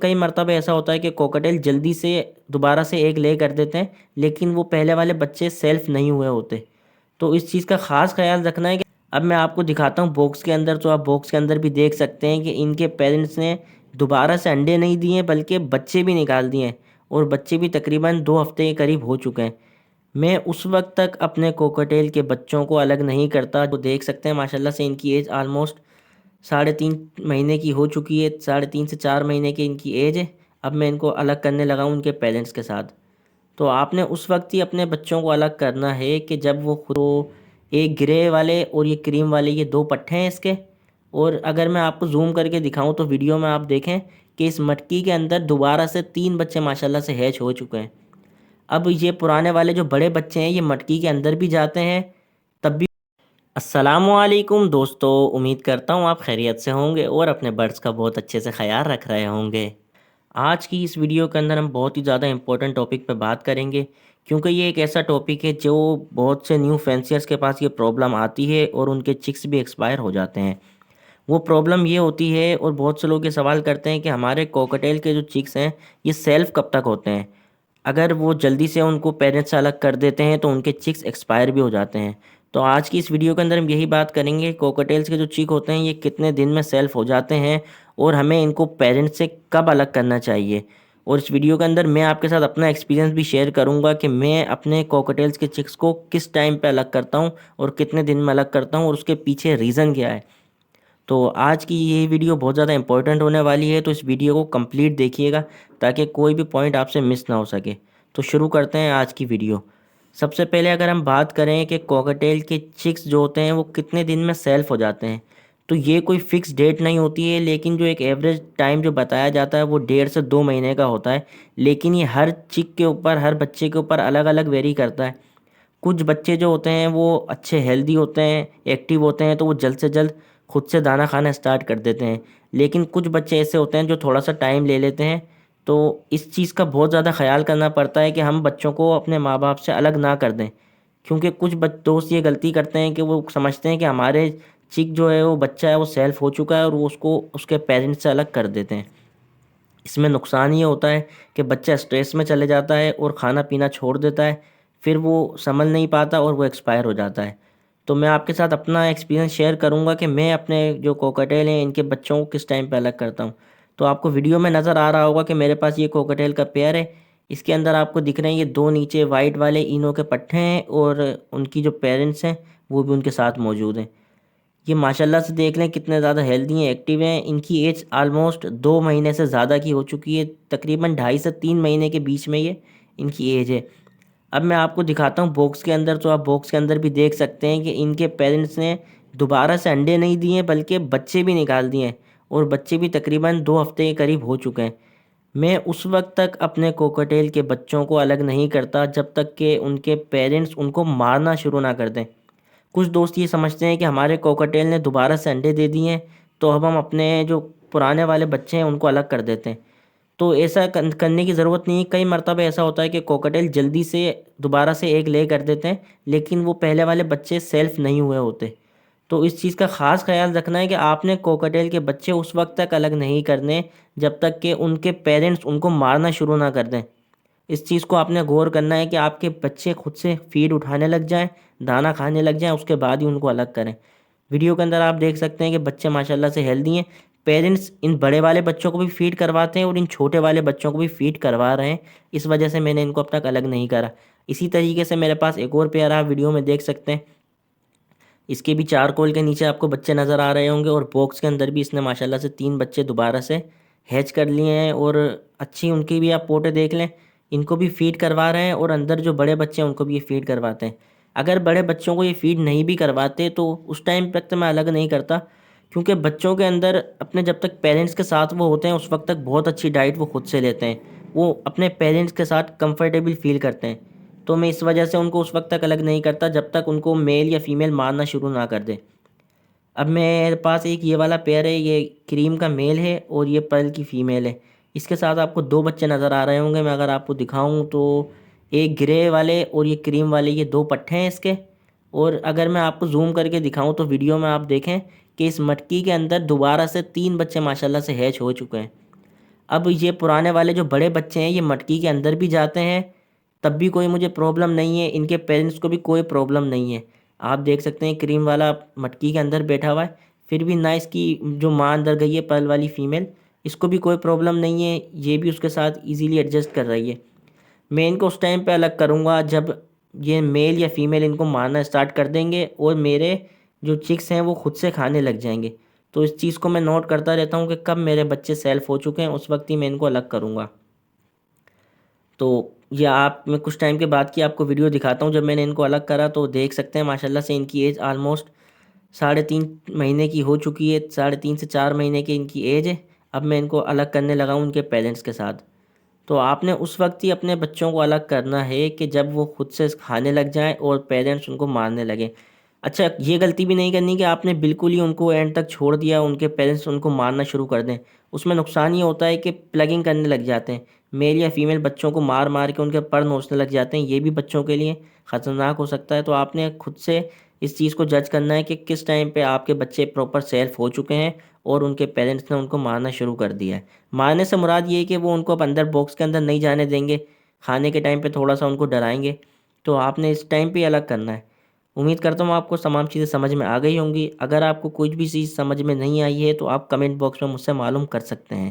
کئی مرتبہ ایسا ہوتا ہے کہ کوکٹیل جلدی سے دوبارہ سے ایک لے کر دیتے ہیں، لیکن وہ پہلے والے بچے سیلف نہیں ہوئے ہوتے۔ تو اس چیز کا خاص خیال رکھنا ہے کہ اب میں آپ کو دکھاتا ہوں باکس کے اندر، تو آپ باکس کے اندر بھی دیکھ سکتے ہیں کہ ان کے پیرنٹس نے دوبارہ سے انڈے نہیں دیے بلکہ بچے بھی نکال دیے ہیں، اور بچے بھی تقریباً 2 ہفتے کے قریب ہو چکے ہیں۔ میں اس وقت تک اپنے کوکٹیل کے بچوں کو الگ نہیں کرتا۔ تو دیکھ سکتے ہیں ماشاءاللہ سے ان کی ایج آلموسٹ 3.5 مہینے کی ہو چکی ہے، 3.5 سے 4 مہینے کی ان کی ایج ہے۔ اب میں ان کو الگ کرنے لگا ہوں ان کے پیرنٹس کے ساتھ۔ تو آپ نے اس وقت ہی اپنے بچوں کو الگ کرنا ہے کہ جب وہ خود ایک گرے والے اور یہ کریم والے، یہ 2 پٹھے ہیں اس کے۔ اور اگر میں آپ کو زوم کر کے دکھاؤں تو ویڈیو میں آپ دیکھیں کہ اس مٹکی کے اندر دوبارہ سے 3 بچے ماشاءاللہ سے ہیچ ہو چکے ہیں۔ اب یہ پرانے والے جو بڑے بچے ہیں یہ مٹکی کے اندر بھی جاتے ہیں تب بھی۔ السلام علیکم دوستو، امید کرتا ہوں آپ خیریت سے ہوں گے اور اپنے برڈز کا بہت اچھے سے خیال رکھ رہے ہوں گے۔ آج کی اس ویڈیو کے اندر ہم بہت ہی زیادہ امپورٹنٹ ٹاپک پہ بات کریں گے، کیونکہ یہ ایک ایسا ٹاپک ہے جو بہت سے نیو فینسیئرس کے پاس یہ پرابلم آتی ہے اور ان کے چکس بھی ایکسپائر ہو جاتے ہیں۔ وہ پرابلم یہ ہوتی ہے، اور بہت سے لوگ یہ سوال کرتے ہیں کہ ہمارے کوکٹیل کے جو چکس ہیں یہ سیلف کب تک ہوتے ہیں؟ اگر وہ جلدی سے ان کو پیرنٹس سے الگ کر دیتے ہیں تو ان کے چکس ایکسپائر بھی ہو جاتے ہیں۔ تو آج کی اس ویڈیو کے اندر ہم یہی بات کریں گے کوکٹیلس کے جو چک ہوتے ہیں یہ کتنے دن میں سیلف ہو جاتے ہیں، اور ہمیں ان کو پیرنٹس سے کب الگ کرنا چاہیے۔ اور اس ویڈیو کے اندر میں آپ کے ساتھ اپنا ایکسپیرینس بھی شیئر کروں گا کہ میں اپنے کوکٹیلس کے چکس کو کس ٹائم پہ الگ کرتا ہوں اور کتنے دن میں الگ کرتا ہوں، اور اس کے پیچھے ریزن کیا ہے۔ تو آج کی یہ ویڈیو بہت زیادہ امپورٹنٹ ہونے والی ہے، تو اس ویڈیو کو کمپلیٹ دیکھیے گا تاکہ کوئی بھی پوائنٹ آپ سے مس نہ ہو سکے۔ تو شروع کرتے ہیں آج کی ویڈیو۔ سب سے پہلے اگر ہم بات کریں کہ کوکٹیل کے چکس جو ہوتے ہیں وہ کتنے دن میں سیلف ہو جاتے ہیں، تو یہ کوئی فکس ڈیٹ نہیں ہوتی ہے، لیکن جو ایک ایوریج ٹائم جو بتایا جاتا ہے وہ 1.5 سے 2 مہینے کا ہوتا ہے۔ لیکن یہ ہر چک کے اوپر، ہر بچے کے اوپر الگ الگ ویری کرتا ہے۔ کچھ بچے جو ہوتے ہیں وہ اچھے ہیلدی ہوتے ہیں، ایکٹیو ہوتے ہیں، تو وہ جلد سے جلد خود سے دانہ کھانا اسٹارٹ کر دیتے ہیں۔ لیکن کچھ بچے ایسے ہوتے ہیں جو تھوڑا سا ٹائم لے لیتے ہیں۔ تو اس چیز کا بہت زیادہ خیال کرنا پڑتا ہے کہ ہم بچوں کو اپنے ماں باپ سے الگ نہ کر دیں، کیونکہ کچھ دوست یہ غلطی کرتے ہیں کہ وہ سمجھتے ہیں کہ ہمارے چک جو ہے وہ بچہ ہے وہ سیلف ہو چکا ہے، اور وہ اس کو اس کے پیرنٹس سے الگ کر دیتے ہیں۔ اس میں نقصان یہ ہوتا ہے کہ بچہ اسٹریس میں چلے جاتا ہے اور کھانا پینا چھوڑ دیتا ہے، پھر وہ سنبھل نہیں پاتا اور وہ ایکسپائر ہو جاتا ہے۔ تو میں آپ کے ساتھ اپنا ایکسپیرینس شیئر کروں گا کہ میں اپنے جو کوکٹیل ہیں ان کے بچوں کو کس ٹائم پہ الگ کرتا ہوں۔ تو آپ کو ویڈیو میں نظر آ رہا ہوگا کہ میرے پاس یہ کوکٹیل کا پیئر ہے۔ اس کے اندر آپ کو دکھ رہے ہیں یہ 2 نیچے وائٹ والے اینو کے پٹھے ہیں، اور ان کی جو پیرنٹس ہیں وہ بھی ان کے ساتھ موجود ہیں۔ یہ ماشاءاللہ سے دیکھ لیں کتنے زیادہ ہیلدی ہیں، ایکٹیو ہیں۔ ان کی ایج آلموسٹ 2 مہینے سے زیادہ کی ہو چکی ہے، تقریباً 2.5 سے 3 مہینے کے بیچ میں یہ ان کی ایج ہے۔ اب میں آپ کو دکھاتا ہوں باکس کے اندر، تو آپ باکس کے اندر بھی دیکھ سکتے ہیں کہ ان کے پیرنٹس نے دوبارہ سے انڈے نہیں دیے بلکہ بچے بھی نکال دیے ہیں، اور بچے بھی تقریباً 2 ہفتے کے قریب ہو چکے ہیں۔ میں اس وقت تک اپنے کوکٹیل کے بچوں کو الگ نہیں کرتا جب تک کہ ان کے پیرنٹس ان کو مارنا شروع نہ کر دیں۔ کچھ دوست یہ سمجھتے ہیں کہ ہمارے کوکٹیل نے دوبارہ سے انڈے دے دیے ہیں تو اب ہم اپنے جو پرانے والے بچے ہیں ان کو الگ کر دیتے ہیں۔ تو ایسا کرنے کی ضرورت نہیں ہے۔ کئی مرتبہ ایسا ہوتا ہے کہ کوکٹیل جلدی سے دوبارہ سے ایک لے کر دیتے ہیں، لیکن وہ پہلے والے بچے سیلف نہیں ہوئے ہوتے۔ تو اس چیز کا خاص خیال رکھنا ہے کہ آپ نے کوکٹیل کے بچے اس وقت تک الگ نہیں کرنے جب تک کہ ان کے پیرنٹس ان کو مارنا شروع نہ کر دیں۔ اس چیز کو آپ نے غور کرنا ہے کہ آپ کے بچے خود سے فیڈ اٹھانے لگ جائیں، دانہ کھانے لگ جائیں، اس کے بعد ہی ان کو الگ کریں۔ ویڈیو کے اندر آپ دیکھ سکتے ہیں کہ بچے ماشاءاللہ سے ہیلدی ہیں۔ پیرنٹس ان بڑے والے بچوں کو بھی فیڈ کرواتے ہیں اور ان چھوٹے والے بچوں کو بھی فیڈ کروا رہے ہیں، اس وجہ سے میں نے ان کو اب تک الگ نہیں کرا۔ اسی طریقے سے میرے پاس ایک اور پیئر آپ ویڈیو میں دیکھ سکتے ہیں، اس کے بھی چارکول کے نیچے آپ کو بچے نظر آ رہے ہوں گے، اور باکس کے اندر بھی اس نے ماشاءاللہ سے 3 بچے دوبارہ سے ہیچ کر لیے ہیں، اور اچھی ان کی بھی آپ پوٹیں دیکھ لیں، ان کو بھی فیڈ کروا رہے ہیں، اور اندر جو بڑے بچے ہیں ان کو بھی یہ فیڈ کرواتے ہیں۔ اگر بڑے بچوں کو یہ فیڈ نہیں بھی کرواتے تو اس ٹائم تک تو میں الگ نہیں کرتا، کیونکہ بچوں کے اندر اپنے جب تک پیرنٹس کے ساتھ وہ ہوتے ہیں اس وقت تک بہت اچھی ڈائٹ وہ خود سے لیتے ہیں، وہ اپنے پیرنٹس کے ساتھ کمفرٹیبل فیل کرتے ہیں۔ تو میں اس وجہ سے ان کو اس وقت تک الگ نہیں کرتا جب تک ان کو میل یا فیمیل مارنا شروع نہ کر دے۔ اب میرے پاس ایک یہ والا پیئر ہے، یہ کریم کا میل ہے اور یہ پرل کی فیمیل ہے۔ اس کے ساتھ آپ کو 2 بچے نظر آ رہے ہوں گے، میں اگر آپ کو دکھاؤں تو ایک گرے والے اور یہ کریم والے، یہ 2 پٹھے ہیں اس کے۔ اور اگر میں آپ کو زوم کر کے دکھاؤں تو ویڈیو میں آپ دیکھیں کہ اس مٹکی کے اندر دوبارہ سے 3 بچے ماشاءاللہ سے ہیچ ہو چکے ہیں۔ اب یہ پرانے والے جو بڑے بچے ہیں یہ مٹکی کے اندر بھی جاتے ہیں، تب بھی کوئی مجھے پرابلم نہیں ہے، ان کے پیرنٹس کو بھی کوئی پرابلم نہیں ہے۔ آپ دیکھ سکتے ہیں کریم والا مٹکی کے اندر بیٹھا ہوا ہے، پھر بھی نہ اس کی جو ماں اندر گئی ہے پرل والی فیمیل، اس کو بھی کوئی پرابلم نہیں ہے، یہ بھی اس کے ساتھ ایزیلی ایڈجسٹ کر رہی ہے۔ میں ان کو اس ٹائم پہ الگ کروں گا جب یہ میل یا فیمیل ان کو مارنا اسٹارٹ کر دیں گے اور میرے جو چکس ہیں وہ خود سے کھانے لگ جائیں گے۔ تو اس چیز کو میں نوٹ کرتا رہتا ہوں کہ کب میرے بچے سیلف ہو چکے ہیں، اس وقت ہی میں ان کو الگ کروں گا۔ تو یہ آپ میں کچھ ٹائم کے بعد کی آپ کو ویڈیو دکھاتا ہوں، جب میں نے ان کو الگ کرا تو دیکھ سکتے ہیں ماشاءاللہ سے ان کی ایج آلموسٹ 3.5 مہینے کی ہو چکی ہے، 3.5 سے 4 مہینے کی ان کی ایج ہے۔ اب میں ان کو الگ کرنے لگا ہوں ان کے پیرنٹس کے ساتھ۔ تو آپ نے اس وقت ہی اپنے بچوں کو الگ کرنا ہے کہ جب وہ خود سے کھانے لگ جائیں اور پیرنٹس ان کو مارنے لگیں۔ اچھا، یہ غلطی بھی نہیں کرنی کہ آپ نے بالکل ہی ان کو اینڈ تک چھوڑ دیا، ان کے پیرنٹس ان کو مارنا شروع کر دیں۔ اس میں نقصان یہ ہوتا ہے کہ پلگنگ کرنے لگ جاتے ہیں، میل یا فیمیل بچوں کو مار مار کے ان کے پر نوچنے لگ جاتے ہیں، یہ بھی بچوں کے لیے خطرناک ہو سکتا ہے۔ تو آپ نے خود سے اس چیز کو جج کرنا ہے کہ کس ٹائم پہ آپ کے بچے پراپر سیلف ہو چکے ہیں اور ان کے پیرنٹس نے ان کو مارنا شروع کر دیا ہے۔ مارنے سے مراد یہ ہے کہ وہ ان کو اب اندر باکس کے اندر نہیں جانے دیں گے، کھانے کے ٹائم پہ تھوڑا سا ان کو ڈرائیں گے۔ تو آپ نے اس ٹائم پہ ہی الگ کرنا ہے۔ امید کرتا ہوں آپ کو تمام چیزیں سمجھ میں آ گئی ہوں گی۔ اگر آپ کو کوئی بھی چیز سمجھ میں نہیں آئی ہے تو آپ کمنٹ باکس میں مجھ سے معلوم کر سکتے ہیں۔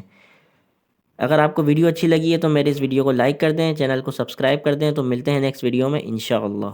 اگر آپ کو ویڈیو اچھی لگی ہے تو میرے اس ویڈیو کو لائک کر دیں، چینل کو سبسکرائب کر دیں۔ تو ملتے ہیں نیکسٹ ویڈیو میں انشاءاللہ۔